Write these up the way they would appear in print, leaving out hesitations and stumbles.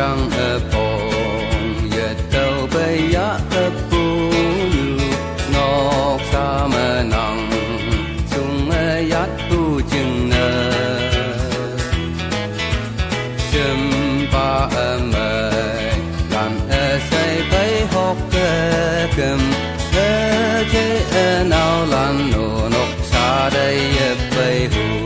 trăng ở phòng giờ tàu bay ya ở bù ngọc sa mà nặng sung yat tu chừng nơ chim ba mơ làm say bay học cầm thế nào làm nô nọc xa đây bay hù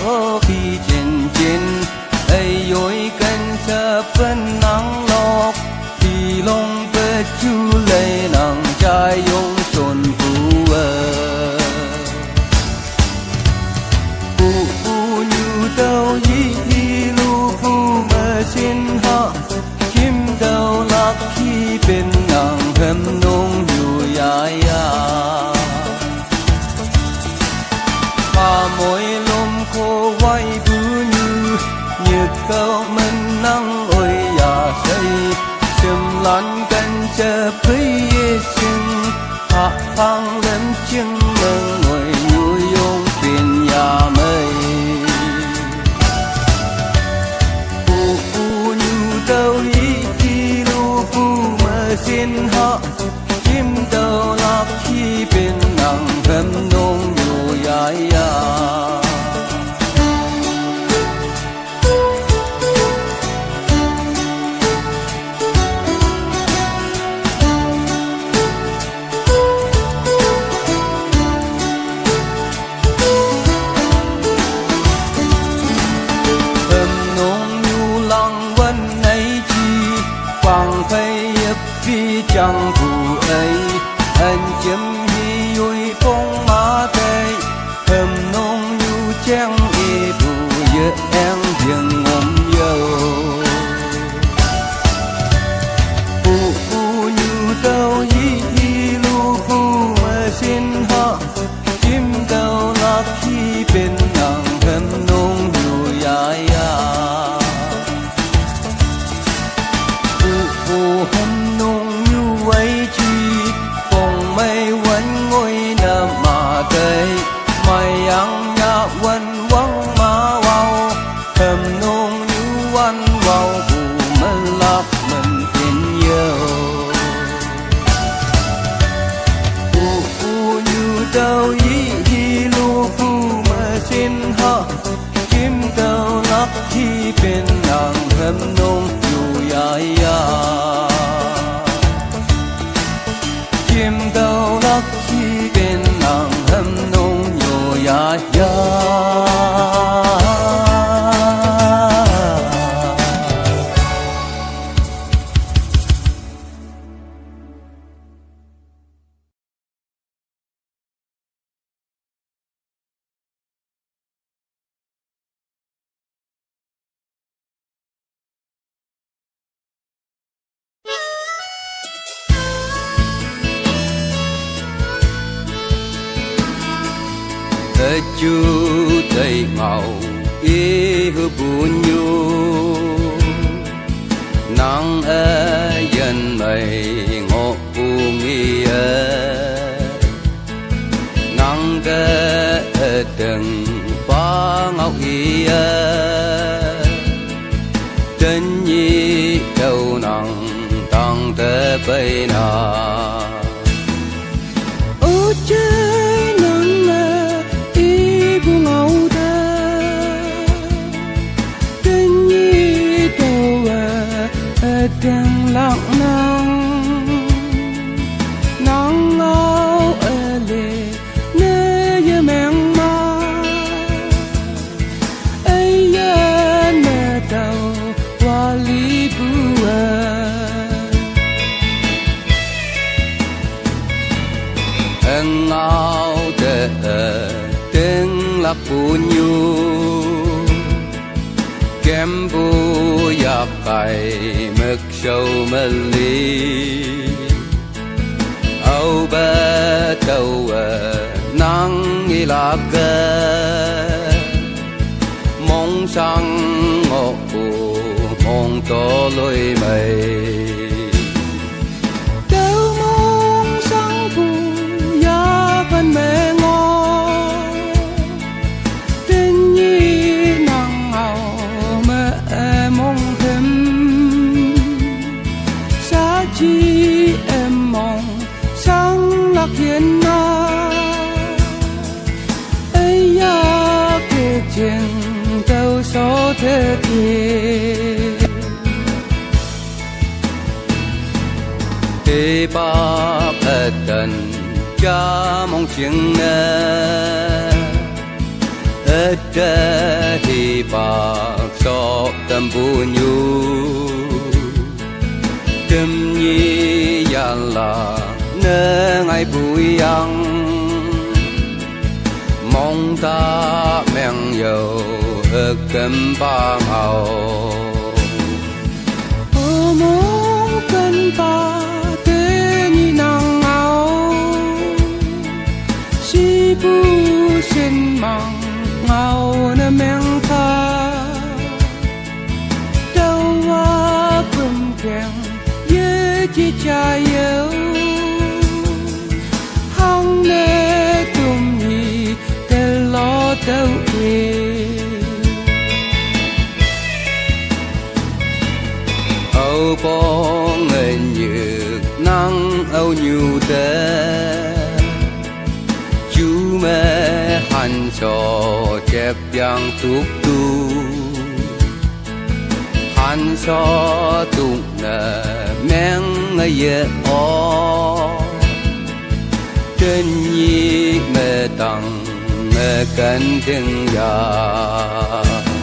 ô khi trên trên ai dối canh sa phân nắng lọc thì lòng bê chu lệ nắng trái yong xuân phù phù như đâu yi lu phù mà xin ha chim đâu lạc khi bên nàng hâm nông dù ya ya hà môi cô quay bư như nhiệt cao mình nắng ôi ya say chim lan canh chờ thấy sinh hạ phang lên chân nâng ngồi như yong biển ya mây phù như đâu ý lu phù mà xin hạ chim đâu lạc khi bên nàng hâm nông như ya ya chẳng phù ấy anh chấm hi ôi phong má tây thầm nông nhu trang y phù giờ em hiền ngom dâu phù như đâu yi lu phù mà xin họ chim đâu lạc khi bên nàng thầm nông nhu ya ya phù hâm nông quay chi phòng mây quanh ngôi nợ mà cây mây ăn nhà quanh quăng má wow thầm nôn như quanh wow phù mình lạc mình tin yêu phù như đâu yi lu phù mà xin ha chim đâu lạc khi bên nàng thầm nôn dù ya ya chim đâu lạc khi bên nàng hâm nông nhô ya ya chu tây ngầu ý hư buồn nhu nàng dân mày ngộ nghi nàng từng phá ngọc y chân nhi đâu nàng tăng te bay na ô chơi nàng y bu ngầu ta chân nhi đâu đang lặng nàng ngao lệ nơi như mèn ma ấy nè tàu qua li bua ngao te tiếng lạc punyu kem bu yap kai mek sâu meli au ba tàu nắng lạc mong sang ngộ mong to lối mây mẹ ngô tên nhi nàng ngào mẹ mong thêm xa chi em mong sáng lạc hiền na ấy ya kể chuyện đâu số thế kia thế ba tần cha mong chừng thì bạc so tâm bu nhu tâm nhi yan là nơi ngày bụi yang mong ta men dầu cân ba ngầu mong cân ba thế như nàng bu xin mong ngao na men tha đâu qua bừng kèn ye chi cha yêu hang nê tum ni te lo đâu kê âu bong như nắng âu nhu te mẹ hành cho chép yang tuk tu hành cho tuk na men ye o chân nhi mẹ tăng mẹ cần tiếng ya